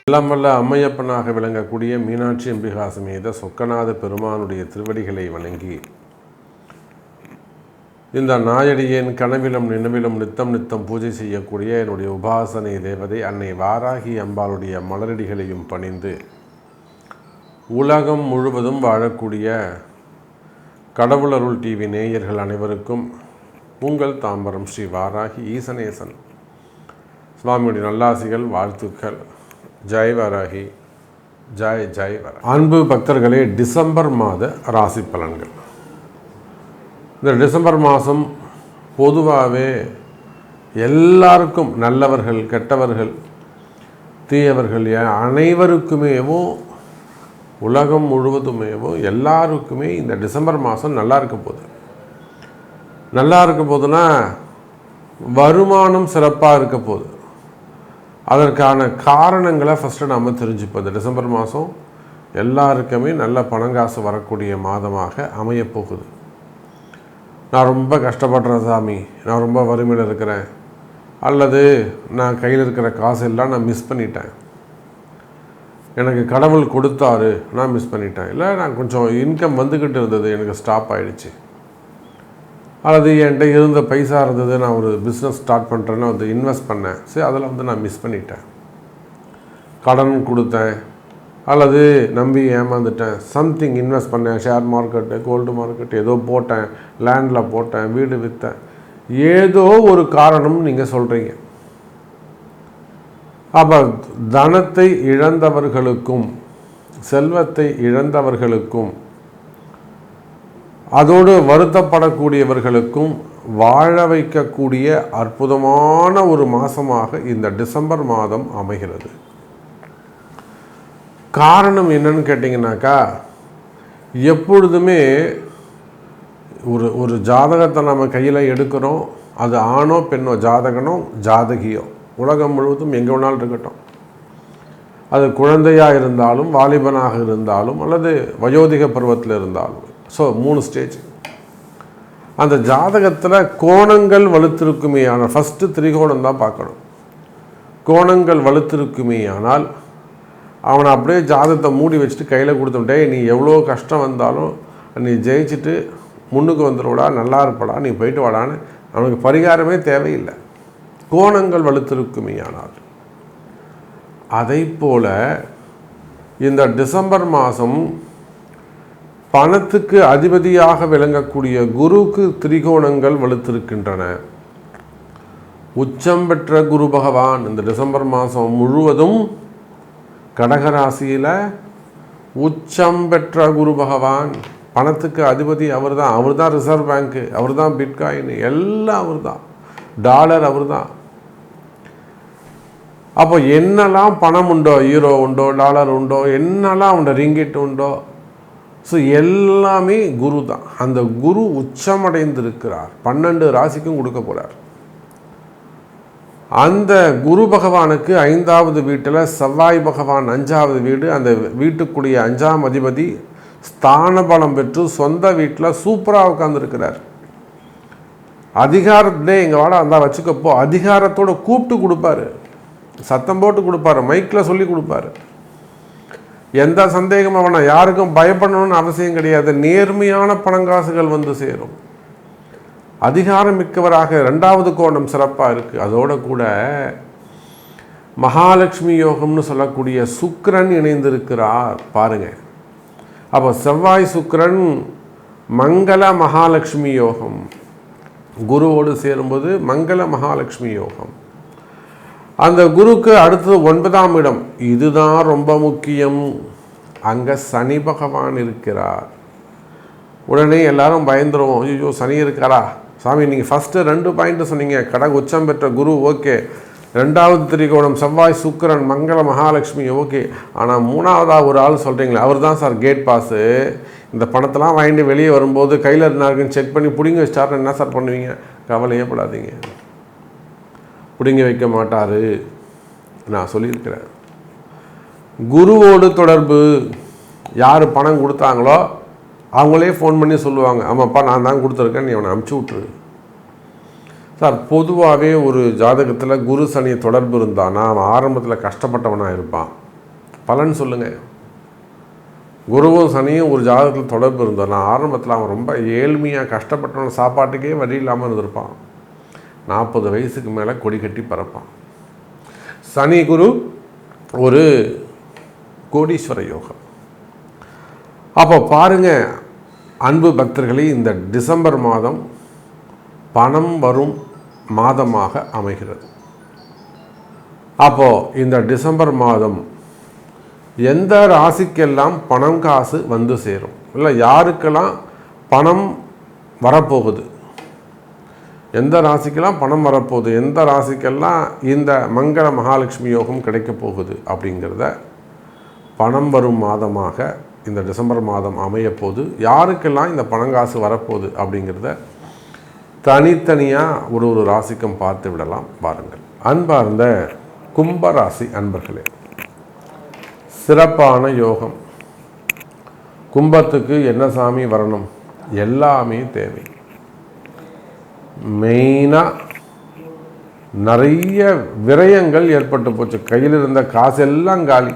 எல்லாம் வல்ல அம்மையப்பனாக விளங்கக்கூடிய மீனாட்சி அம்பிகா சமேத சொக்கநாத பெருமானுடைய திருவடிகளை வணங்கி இந்த நாயடியேன் கனவிலும் நினைவிலும் நித்தம் நித்தம் பூஜை செய்யக்கூடிய என்னுடைய உபாசனை தேவதை அன்னை வாராகி அம்பாளுடைய மலரடிகளையும் பணிந்து உலகம் முழுவதும் வாழக்கூடிய கடவுளருள் டிவி நேயர்கள் அனைவருக்கும் உங்கள் தாம்பரம் ஸ்ரீ வாராகி ஈசனேசன் சுவாமியுடைய நல்லாசிகள், வாழ்த்துக்கள். ஜெய் வாராகி, ஜெய் ஜெய் வாராகி. அன்பு பக்தர்களே, டிசம்பர் மாத ராசி பலன்கள். இந்த டிசம்பர் மாதம் பொதுவாகவே எல்லாருக்கும், நல்லவர்கள் கெட்டவர்கள் தீயவர்கள் அனைவருக்குமேவும் உலகம் முழுவதுமேவும் எல்லாருக்குமே இந்த டிசம்பர் மாதம் நல்லா இருக்க போகுது. நல்லா இருக்க போதுன்னா வருமானம் சிறப்பாக இருக்க போகுது. அதற்கான காரணங்களை ஃபஸ்ட்டு நம்ம தெரிஞ்சுப்போம். இந்த டிசம்பர் மாதம் எல்லாருக்குமே நல்ல பணங்காசு வரக்கூடிய மாதமாக அமையப்போகுது. நான் ரொம்ப கஷ்டப்படுறேன் சாமி, நான் ரொம்ப வறுமையில் இருக்கிறேன், அல்லது நான் கையில் இருக்கிற காசு எல்லாம் நான் மிஸ் பண்ணிட்டேன், எனக்கு கடவுள் கொடுத்தாரு நான் மிஸ் பண்ணிட்டேன், இல்லை நான் கொஞ்சம் இன்கம் வந்துக்கிட்டு இருந்தது எனக்கு ஸ்டாப் ஆகிடுச்சு, அல்லது என்கிட்ட இருந்த பைசா இருந்தது, நான் ஒரு பிஸ்னஸ் ஸ்டார்ட் பண்ணுறேன்னு வந்து இன்வெஸ்ட் பண்ணேன், சரி அதில் நான் மிஸ் பண்ணிட்டேன், கடன் கொடுத்தேன், அல்லது நம்பி ஏமாந்துட்டேன், சம்திங் இன்வெஸ்ட் பண்ணேன், ஷேர் மார்க்கெட்டு, கோல்டு மார்க்கெட்டு, ஏதோ போட்டேன், லேண்டில் போட்டேன், வீடு விற்றேன், ஏதோ ஒரு காரணம் நீங்கள் சொல்கிறீங்க. அப்போ தனத்தை இழந்தவர்களுக்கும் செல்வத்தை இழந்தவர்களுக்கும் அதோடு வருத்தப்படக்கூடியவர்களுக்கும் வாழ வைக்கக்கூடிய அற்புதமான ஒரு மாதமாக இந்த டிசம்பர் மாதம் அமைகிறது. காரணம் என்னன்னு கேட்டிங்கனாக்கா, எப்பொழுதுமே ஒரு ஜாதகத்தை நம்ம கையில் எடுக்கிறோம், அது ஆணோ பெண்ணோ, ஜாதகனோ ஜாதகியோ, உலகம் முழுவதும் எங்கே வேணாலும் இருக்கட்டும், அது குழந்தையாக இருந்தாலும் வாலிபனாக இருந்தாலும் அல்லது வயோதிக பருவத்தில் இருந்தாலும், ஸோ 3 ஸ்டேஜ். அந்த ஜாதகத்தில் கோணங்கள் வலுத்திருக்குமே ஆனால் ஃபஸ்ட்டு திரிகோணம் தான் பார்க்கணும். கோணங்கள் வலுத்திருக்குமே ஆனால் அவனை அப்படியே ஜாதகத்தை மூடி வச்சுட்டு கையில் கொடுத்துட்டே, நீ எவ்வளோ கஷ்டம் வந்தாலும் நீ ஜெயிச்சுட்டு முன்னுக்கு வந்துடுவடா, நல்லா இருப்படா, நீ போயிட்டு வாடான்னு அவனுக்கு பரிகாரமே தேவையில்லை. கோணங்கள் வலுத்திருக்குமே ஆனால். அதை போல் இந்த டிசம்பர் மாதம் பணத்துக்கு அதிபதியாக விளங்கக்கூடிய குருக்கு திரிகோணங்கள் வலுத்திருக்கின்றன. உச்சம் பெற்ற குரு பகவான் இந்த டிசம்பர் மாதம் முழுவதும் கடகராசியில் உச்சம் பெற்ற குரு பகவான், பணத்துக்கு அதிபதி அவர் தான் ரிசர்வ் பேங்க்கு, அவர் தான் பிட்காயின், எல்லாம் அவர் தான், டாலர் அவர் தான். அப்போ என்னெல்லாம் பணம் உண்டோ, யூரோ உண்டோ, டாலர் உண்டோ, என்னெல்லாம் உண்டோ, ரிங்கிட் உண்டோ, ஸோ எல்லாமே குரு தான். அந்த குரு உச்சமடைந்திருக்கிறார், 12 ராசிக்கும் கொடுக்க போகிறார். அந்த குரு பகவானுக்கு 5வது வீட்டில் செவ்வாய் பகவான் 5வது வீடு, அந்த வீட்டுக்குரிய 5ஆம் அதிபதி ஸ்தான பலம் பெற்று சொந்த வீட்டில் சூப்பராக உட்கார்ந்துருக்கிறார். அதிகாரத்திலே எங்கள் வாட அந்த வச்சுக்கப்போ அதிகாரத்தோடு கூப்பிட்டு கொடுப்பாரு, சத்தம் போட்டு கொடுப்பாரு, மைக்கில் சொல்லி கொடுப்பாரு. எந்த சந்தேகமும் வேணாம், யாருக்கும் பயப்படணும்னு அவசியம் கிடையாது. நேர்மையான பணங்காசுகள் வந்து சேரும். அதிகாரம் மிக்கவராக 2வது கோணம் சிறப்பாக இருக்குது. அதோட கூட மகாலட்சுமி யோகம்னு சொல்லக்கூடிய சுக்கிரன் இணைந்திருக்கிறார் பாருங்க. அப்போ செவ்வாய் சுக்கிரன் மங்கள மகாலட்சுமி யோகம், குருவோடு சேரும்போது மங்கள மகாலட்சுமி யோகம். அந்த குருக்கு அடுத்தது 9ஆம் இடம், இதுதான் ரொம்ப முக்கியம். அங்கே சனி பகவான் இருக்கிறார். உடனே எல்லாரும் பயந்துருவோம், ஐயோ சனி இருக்காரா சாமி, நீங்கள் ஃபஸ்ட்டு 2 பாயிண்ட்டு சொன்னீங்க, கடக உச்சம் பெற்ற குரு ஓகே, 2வது திரிகோணம் செவ்வாய் சுக்கிரன் மங்கள மகாலட்சுமி ஓகே, ஆனால் 3வதாக ஒரு ஆள் சொல்கிறீங்களே, அவர் தான் சார் கேட் பாஸு, இந்த பணத்தெல்லாம் வாங்கிட்டு வெளியே வரும்போது கையில் இருந்தாருக்குன்னு செக் பண்ணி பிடிங்க வச்சாருன்னு என்ன சார் பண்ணுவீங்க? கவலையே படாதீங்க, பிடிங்க வைக்க மாட்டார். நான் சொல்லியிருக்கிறேன். குருவோடு தொடர்பு, யார் பணம் கொடுத்தாங்களோ அவங்களே ஃபோன் பண்ணி சொல்லுவாங்க, ஆமாப்பா நான் தான் கொடுத்துருக்கேன், நீ அவனை அமுச்சு விட்ரு. சார் பொதுவாகவே ஒரு ஜாதகத்தில் குரு சனி தொடர்பு இருந்தானா அவன் ஆரம்பத்தில் கஷ்டப்பட்டவனாக இருப்பான். பலன் சொல்லுங்கள். குருவும் சனியும் ஒரு ஜாதகத்தில் தொடர்பு இருந்தோம். நான் ஆரம்பத்தில் அவன் ரொம்ப ஏழ்மையாக கஷ்டப்பட்டவன, சாப்பாட்டுக்கே வழி இல்லாமல் இருந்திருப்பான். 40 வயசுக்கு மேலே கொடி கட்டி பறப்பான். சனி குரு ஒரு கோடீஸ்வர யோகம். அப்போ பாருங்கள் அன்பு பக்தர்களே, இந்த டிசம்பர் மாதம் பணம் வரும் மாதமாக அமைகிறது. அப்போது இந்த டிசம்பர் மாதம் எந்த ராசிக்கெல்லாம் பணம் காசு வந்து சேரும், இல்லை யாருக்கெல்லாம் பணம் வரப்போகுது, எந்த ராசிக்கெல்லாம் பணம் வரப்போகுது, எந்த ராசிக்கெல்லாம் இந்த மங்கள மகாலட்சுமி யோகம் கிடைக்க போகுது அப்படிங்கிறத, பணம் வரும் மாதமாக இந்த டிசம்பர் மாதம் அமையப்போகுது, யாருக்கெல்லாம் இந்த பணங்காசு வரப்போகுது அப்படிங்கிறத தனித்தனியாக ஒரு ராசிக்கும் பார்த்து விடலாம். பாருங்கள். அன்பார்ந்த கும்பராசி அன்பர்களே, சிறப்பான யோகம். கும்பத்துக்கு என்ன சாமி வரணும்? எல்லாமே தேவை. மெயினாக நிறைய விரயங்கள் ஏற்பட்டு போச்சு. கையில் இருந்த காசு எல்லாம் காலி.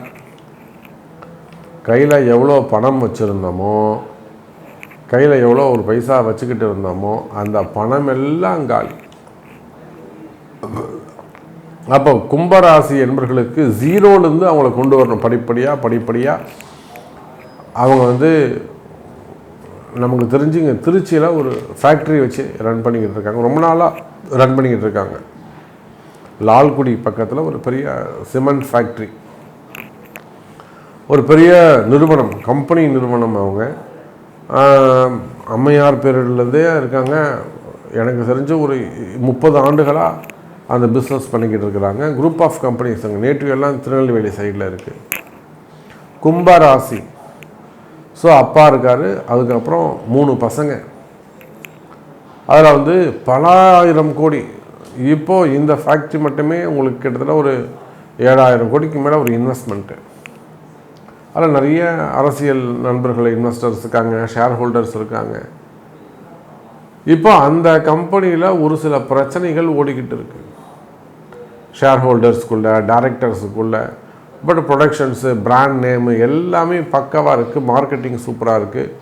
கையில் எவ்வளோ பணம் வச்சுருந்தோமோ, கையில் எவ்வளோ ஒரு பைசா வச்சுக்கிட்டு இருந்தோமோ, அந்த பணம் எல்லாம் காலி. அப்போ கும்பராசி என்பவர்களுக்கு ஜீரோலேருந்து அவங்கள கொண்டு வரணும். படிப்படியாக அவங்க நமக்கு தெரிஞ்சுங்க, திருச்சியில் ஒரு ஃபேக்ட்ரி வச்சு ரன் பண்ணிக்கிட்டு இருக்காங்க. ரொம்ப நாளாக ரன் பண்ணிக்கிட்டு இருக்காங்க. லால்குடி பக்கத்தில் ஒரு பெரிய சிமெண்ட் ஃபேக்ட்ரி, ஒரு பெரிய நிறுவனம், கம்பெனி நிறுவனம். அவங்க அம்மையார் பேரிலேருந்தே இருக்காங்க. எனக்கு தெரிஞ்ச ஒரு 30 ஆண்டுகளாக அந்த பிஸ்னஸ் பண்ணிக்கிட்டு இருக்கிறாங்க. குரூப் ஆஃப் கம்பெனிஸ் அங்கே நேட்டிவ் எல்லாம் திருநெல்வேலி சைடில் இருக்குது. கும்பராசி. ஸோ அப்பா இருக்கார், அதுக்கப்புறம் 3 பசங்க. அதில் பல ஆயிரம் கோடி. இப்போது இந்த ஃபேக்ட்ரி மட்டுமே உங்களுக்கு கிட்டத்தட்ட ஒரு 7000 கோடிக்கு மேலே ஒரு இன்வெஸ்ட்மெண்ட்டு. அதில் நிறைய அரசியல் நண்பர்கள், இன்வெஸ்டர்ஸ் இருக்காங்க, ஷேர் ஹோல்டர்ஸ் இருக்காங்க. இப்போ அந்த கம்பெனியில் ஒரு சில பிரச்சனைகள் ஓடிக்கிட்டு இருக்கு. ஷேர் ஹோல்டர்ஸ்குள்ளே, டைரக்டர்ஸுக்குள்ளே. பட் ப்ரொடக்ஷன்ஸு, பிராண்ட் நேமு எல்லாமே பக்கவாக இருக்குது, மார்க்கெட்டிங் சூப்பராக இருக்குது.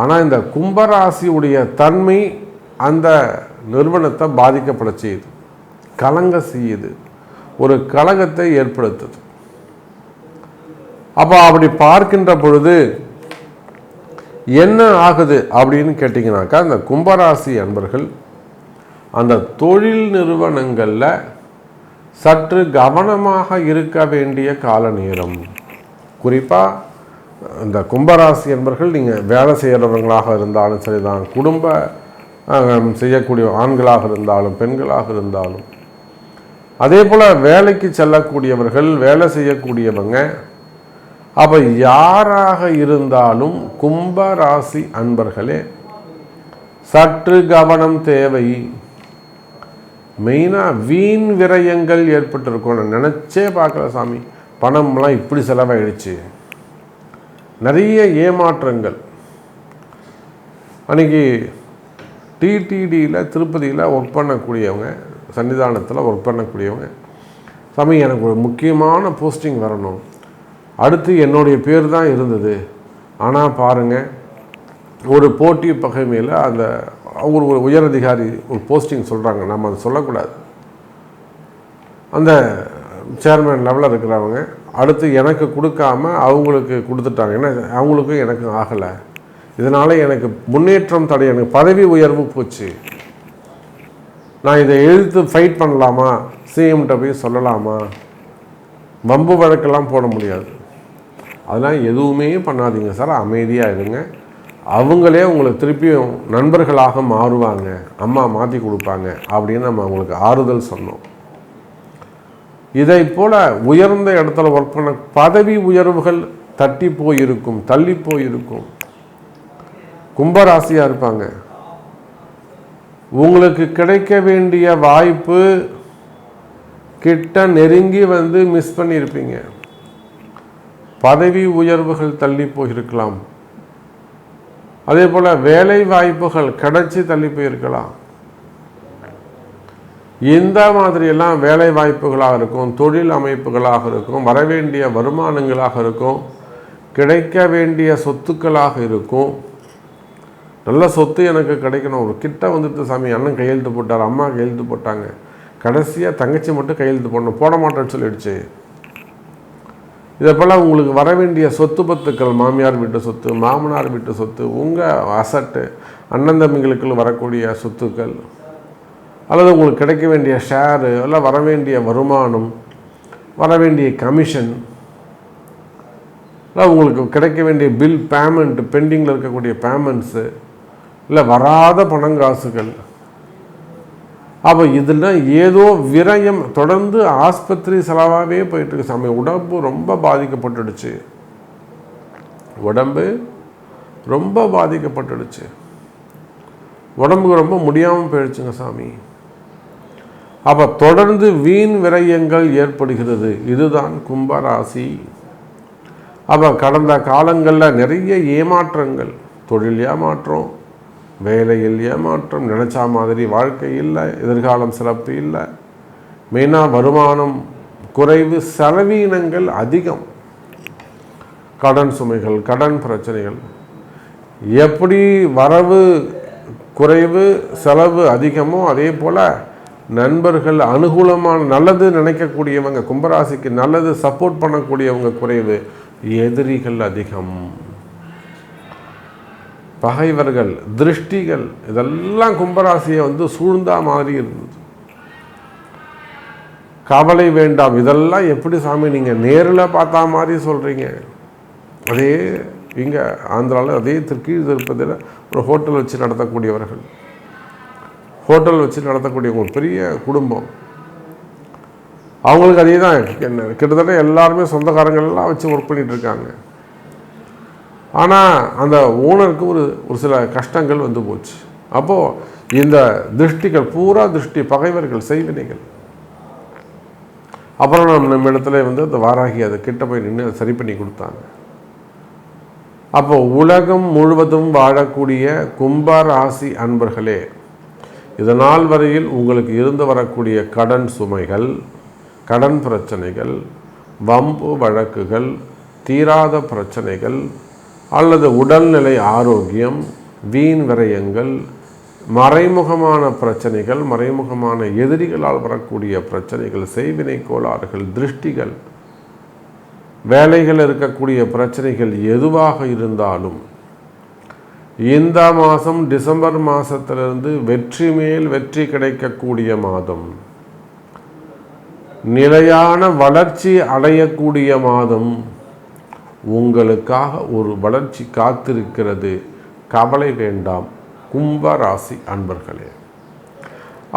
ஆனால் இந்த கும்பராசியுடைய தன்மை அந்த நிறுவனத்தை பாதிக்கப்பட செய்யுது, கலங்க செய்யுது, ஒரு கலங்கத்தை ஏற்படுத்துது. அப்போ அப்படி பார்க்கின்ற பொழுது என்ன ஆகுது அப்படின்னு கேட்டிங்கனாக்கா, அந்த கும்பராசி அன்பர்கள் அந்த தொழில் நிறுவனங்களில் சற்று கவனமாக இருக்க வேண்டிய கால நேரம். குறிப்பாக இந்த கும்பராசி என்பர்கள் நீங்கள் வேலை செய்கிறவங்களாக இருந்தாலும் சரிதான், குடும்ப செய்யக்கூடிய ஆண்களாக இருந்தாலும் பெண்களாக இருந்தாலும், அதே போல் வேலைக்கு செல்லக்கூடியவர்கள், வேலை செய்யக்கூடியவங்க, அப்போ யாராக இருந்தாலும் கும்பராசி அன்பர்களே சற்று கவனம் தேவை. மெயினாக வீண் விரயங்கள் ஏற்பட்டிருக்கும். நான் நினச்சே பார்க்கல சாமி, பணம்லாம் இப்படி செலவாயிடுச்சு. நிறைய ஏமாற்றங்கள். அன்றைக்கி டிடிடியில் திருப்பதியில் ஒர்க் பண்ணக்கூடியவங்க, சன்னிதானத்தில் ஒர்க் பண்ணக்கூடியவங்க, சாமி எனக்கு ஒரு முக்கியமான போஸ்டிங் வரணும், அடுத்து என்னுடைய பேர் தான் இருந்தது, ஆனால் பாருங்கள் ஒரு போட்டி பகைமையில் அந்த ஒரு உயரதிகாரி ஒரு போஸ்டிங் சொல்கிறாங்க, நம்ம அதை சொல்லக்கூடாது. அந்த சேர்மேன் லெவலில் இருக்கிறவங்க அடுத்து எனக்கு கொடுக்காம அவங்களுக்கு கொடுத்துட்டாங்க. ஏன்னா அவங்களுக்கும் எனக்கும் ஆகலை, இதனால் எனக்கு முன்னேற்றம் தடை, எனக்கு பதவி உயர்வு போச்சு. நான் இதை எழுத்து ஃபைட் பண்ணலாமா, சிஎம்கிட்ட போய் சொல்லலாமா? வம்பு வழக்கெல்லாம் போட முடியாது. அதெல்லாம் எதுவுமே பண்ணாதீங்க சார், அமைதியாக இருங்க. அவங்களே உங்களுக்கு திருப்பியும் நண்பர்களாக மாறுவாங்க, அம்மா மாற்றி கொடுப்பாங்க அப்படின்னு நம்ம அவங்களுக்கு ஆறுதல் சொன்னோம். இதை போல் உயர்ந்த இடத்துல ஒர்க் பண்ண பதவி உயர்வுகள் தட்டி போயிருக்கும், தள்ளி போயிருக்கும். கும்பராசியாக இருப்பாங்க. உங்களுக்கு கிடைக்க வேண்டிய வாய்ப்பு கிட்ட நெருங்கி மிஸ் பண்ணியிருப்பீங்க. பதவி உயர்வுகள் தள்ளி போயிருக்கலாம். அதே போல் வேலை வாய்ப்புகள் கிடைச்சி தள்ளி போயிருக்கலாம். இந்த மாதிரியெல்லாம் வேலை வாய்ப்புகளாக இருக்கும், தொழில் அமைப்புகளாக இருக்கும், வரவேண்டிய வருமானங்களாக இருக்கும், கிடைக்க வேண்டிய சொத்துக்களாக இருக்கும். நல்ல சொத்து எனக்கு கிடைக்கணும். ஒரு கிட்ட வந்துட்டு சாமி அண்ணன் கையெழுத்து போட்டார், அம்மா கையெழுத்து போட்டாங்க, கடைசியாக தங்கச்சி மட்டும் கையெழுத்து போடணும், போட மாட்டேன்னு சொல்லிடுச்சு. இதை போல் உங்களுக்கு வர வேண்டிய சொத்து பத்துக்கள், மாமியார் வீட்டு சொத்து, மாமனார் வீட்டு சொத்து, உங்கள் அசட்டு, அண்ணன் தம்பிகளுக்கு வரக்கூடிய சொத்துக்கள், அல்லது உங்களுக்கு கிடைக்க வேண்டிய ஷேரு, இல்லை வர வேண்டிய வருமானம், வர வேண்டிய கமிஷன், இல்லை உங்களுக்கு கிடைக்க வேண்டிய பில் பேமெண்ட்டு, பெண்டிங்கில் இருக்கக்கூடிய பேமெண்ட்ஸு, இல்லை வராத பணங்காசுகள். அப்போ இதெல்லாம் ஏதோ விரயம், தொடர்ந்து ஆஸ்பத்திரி செலவாகவே போயிட்டுருக்கு சாமி. உடம்பு ரொம்ப பாதிக்கப்பட்டுடுச்சு, உடம்பு ரொம்ப பாதிக்கப்பட்டுடுச்சு, உடம்புக்கு ரொம்ப முடியாமல் போயிடுச்சுங்க சாமி. அப்போ தொடர்ந்து வீண் விரயங்கள் ஏற்படுகிறது. இதுதான் கும்பராசி. அப்போ கடந்த காலங்களில் நிறைய ஏமாற்றங்கள், தொழில் ஏமாற்றம், வேலையில் ஏமாற்றம், நினச்சா மாதிரி வாழ்க்கை இல்லை, எதிர்காலம் சிறப்பு இல்லை, மெயினாக வருமானம் குறைவு, செலவீனங்கள் அதிகம், கடன் சுமைகள், கடன் பிரச்சனைகள். எப்படி வரவு குறைவு செலவு அதிகமோ அதே போல் நண்பர்கள் அனுகூலமான நல்லது நினைக்கக்கூடியவங்க, கும்பராசிக்கு நல்லது சப்போர்ட் பண்ணக்கூடியவங்க குறைவு, எதிரிகள் அதிகம், பகைவர்கள், திருஷ்டிகள், இதெல்லாம் கும்பராசியை சூழ்ந்தா மாதிரி இருந்தது. கவலை வேண்டாம். இதெல்லாம் எப்படி சாமி நீங்கள் நேரில் பார்த்தா மாதிரி சொல்கிறீங்க? அதே இங்கே ஆந்திராவில், அதே கீழ் திருப்பதியில் ஒரு ஹோட்டல் வச்சு நடத்தக்கூடியவர்கள், ஹோட்டல் வச்சு நடத்தக்கூடியவங்க, ஒரு பெரிய குடும்பம், அவங்களுக்கு அதே தான். கிட்டத்தட்ட எல்லாருமே சொந்தக்காரங்கள்லாம் வச்சு ஒர்க் பண்ணிகிட்ருக்காங்க. ஆனால் அந்த ஓனருக்கு ஒரு சில கஷ்டங்கள் வந்து போச்சு. அப்போது இந்த திருஷ்டிகள் பூரா திருஷ்டி, பகைவர்கள், செய்வினைகள். அப்புறம் நம்ம இடத்துல அந்த வாராகி அதை கிட்ட போய் நின்று அதை சரி பண்ணி கொடுத்தாங்க. அப்போ உலகம் முழுவதும் வாழக்கூடிய கும்பராசி அன்பர்களே, இதனால் வரையில் உங்களுக்கு இருந்து வரக்கூடிய கடன் சுமைகள், கடன் பிரச்சனைகள், வம்பு வழக்குகள், தீராத பிரச்சனைகள், அல்லது உடல்நிலை ஆரோக்கியம், வீண் விரயங்கள், மறைமுகமான பிரச்சனைகள், மறைமுகமான எதிரிகளால் வரக்கூடிய பிரச்சனைகள், செய்வினை கோளாறுகள், திருஷ்டிகள், வேலைகள் இருக்கக்கூடிய பிரச்சனைகள் எதுவாக இருந்தாலும் இந்த மாதம் டிசம்பர் மாதத்திலிருந்து வெற்றி மேல் வெற்றி கிடைக்கக்கூடிய மாதம், நிலையான வளர்ச்சி அடையக்கூடிய மாதம், உங்களுக்காக ஒரு வளர்ச்சி காத்திருக்கிறது. கவலை வேண்டாம் கும்பராசி அன்பர்களே.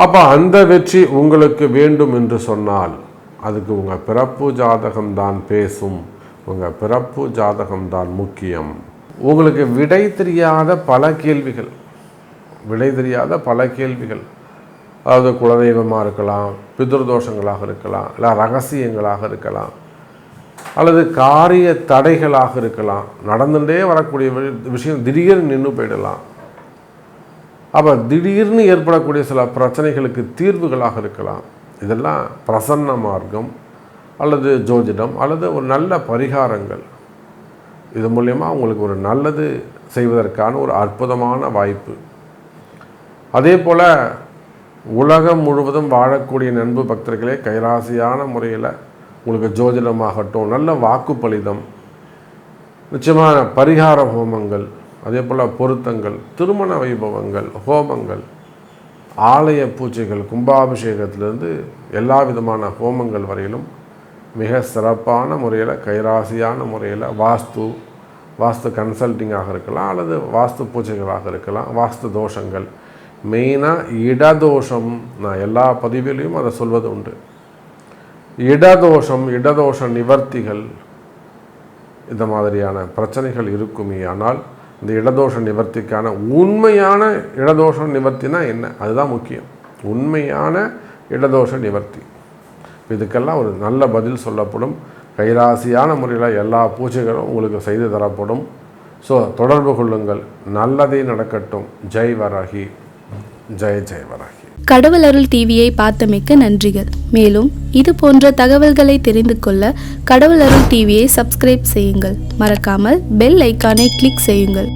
அப்போ அந்த வெற்றி உங்களுக்கு வேண்டும் என்று சொன்னால் அதுக்கு உங்கள் பிறப்பு ஜாதகம்தான் பேசும். உங்கள் பிறப்பு ஜாதகம்தான் முக்கியம். உங்களுக்கு விடை தெரியாத பல கேள்விகள், விடை தெரியாத பல கேள்விகள், அதாவது குலதெய்வமாக இருக்கலாம், பிதுர்தோஷங்களாக இருக்கலாம், இல்லை ரகசியங்களாக இருக்கலாம், அல்லது காரிய தடைகளாக இருக்கலாம், நடந்துகிட்டே வரக்கூடிய விஷயம் திடீர்னு நின்று போயிடலாம். அப்போ திடீர்னு ஏற்படக்கூடிய சில பிரச்சனைகளுக்கு தீர்வுகளாக இருக்கலாம். இதெல்லாம் பிரசன்ன மார்க்கம் அல்லது ஜோதிடம் அல்லது ஒரு நல்ல பரிகாரங்கள், இது மூலயமா உங்களுக்கு ஒரு நல்லது செய்வதற்கான ஒரு அற்புதமான வாய்ப்பு. அதே போல் உலகம் முழுவதும் வாழக்கூடிய நண்பு பக்தர்களே, கைராசியான முறையில் உங்களுக்கு ஜோதிடமாகட்டும், நல்ல வாக்குப்பளிதம், நிச்சயமான பரிகார ஹோமங்கள், அதே போல் பொருத்தங்கள், திருமண வைபவங்கள், ஹோமங்கள், ஆலய பூஜைகள், கும்பாபிஷேகத்திலிருந்து எல்லா விதமான ஹோமங்கள் வரையிலும் மிக சிறப்பான முறையில், கைராசியான முறையில் வாஸ்து கன்சல்டிங்காக இருக்கலாம், அல்லது வாஸ்து பூஜைகளாக இருக்கலாம், வாஸ்து தோஷங்கள், மெயினாக இடதோஷம், நான் எல்லா பதிவிலையும் அதை சொல்வது உண்டு. இடதோஷ நிவர்த்திகள், இந்த மாதிரியான பிரச்சனைகள் இருக்குமே. ஆனால் இந்த இடதோஷ நிவர்த்திக்கான உண்மையான இடதோஷ நிவர்த்தினா என்ன, அதுதான் முக்கியம். உண்மையான இடதோஷ நிவர்த்தி, இதுக்கெல்லாம் ஒரு நல்ல பதில் சொல்லப்படும். கைராசியான முறையில் எல்லா பூஜைகளும் உங்களுக்கு செய்து தரப்படும். ஸோ தொடர்பு கொள்ளுங்கள். நல்லதே நடக்கட்டும். ஜெய் வராகி, ஜெய் ஜெய் வராகி. கடவுள் அருள் டிவியை பார்த்தமைக்க நன்றிகள். மேலும் இது போன்ற தகவல்களை தெரிந்து கொள்ள கடவுள் அருள் டிவியை சப்ஸ்கிரைப் செய்யுங்கள். மறக்காமல் பெல் ஐக்கானை கிளிக் செய்யுங்கள்.